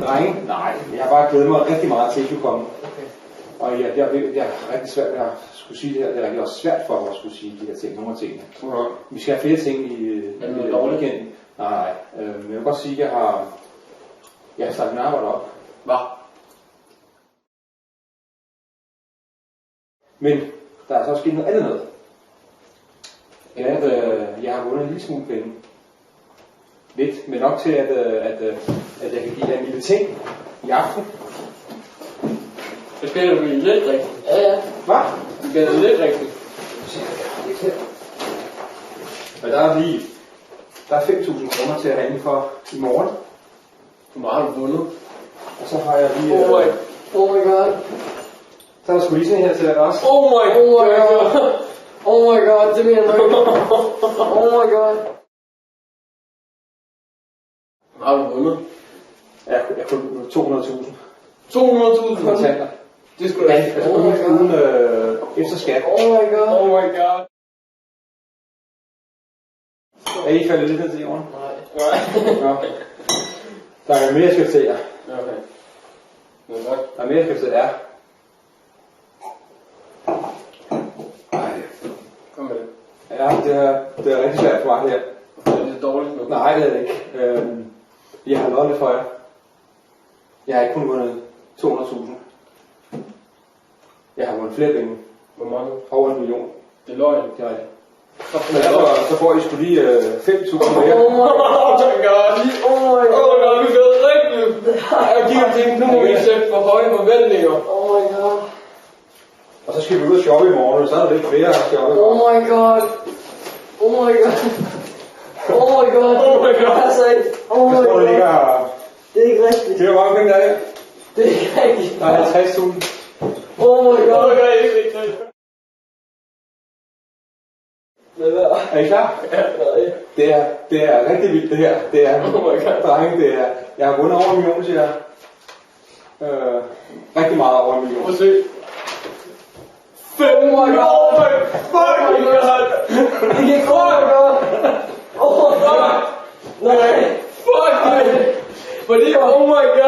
Drenge? Nej, jeg har bare glædet mig rigtig meget til, at I kunne komme. Okay. Og jeg har rigtig svært ved at skulle sige det her. Det er rigtig også svært for mig at skulle sige de her ting, nogle af tingene. Vi skal have flere ting i weekenden. Nej, men jeg vil godt sige, at jeg har startet min arbejde op. Hvad? Men der er så sket noget andet noget. Jeg har vundet en lille smule penge. Lidt, men nok til, at jeg kan give jer en lille ting i aften. Så skal du blive lidt rigtigt. Ja. Hvad? Du skal blive lidt rigtigt. Men der er 5.000 kroner til at handle for i morgen. Hvor meget har du vundet? Og så har jeg lige... Oh my god. Så er der sgu lige sådan her til dig også. Oh my god. Oh my god, det mener du ikke. Oh my god. Har du vundet? Ja, jeg kunne 200.000. 200.000? Kontanter. Det skulle da ikke. Oh my god. Efter skat. Oh my god. Oh my god. Er I faldet lidt ned til jorden? Nej. Nå. Der er mere, jeg skal fortælle jer. Okay. Der er mere, jeg skal fortælle jer. Kom med det. Ja, det er rigtig svært for mig her. Det er dårligt nu. Nej, det er det ikke. Jeg har lovet lidt for jer. Jeg har ikke kun vundet 200.000. Jeg har vundet flere penge. Hvor mange? Over 1 million. Det er løgn. Det er rigtigt. Så får I sgu lige 5.000 mere. Oh my god. Oh my god, vi gør det rigtigt. Jeg kigger og tænker, nu må vi sætte for høje forventninger. Oh my god. Og så skal vi ud og shoppe i morgen, så er der lidt flere at shoppe. Oh my god. Oh my god. Oh my god. Oh my god. Altså ikke. Oh my god. Det er ikke rigtigt. Det er hvor mange penge der er her. Det er ikke rigtigt. Der er 50.000. Oh my god. Oh my god, det er ikke rigtigt. Er I klar? Ja, det er rigtig vildt det her. Det er, oh my god. Drenge, det er, jeg har vundet over 1 million, siger jeg. Rigtig meget over 1 million. Prøv at se. 5 millioner! Fuck my god! Det gik godt! Oh my god! Nej! Fuck! Fordi, oh my god!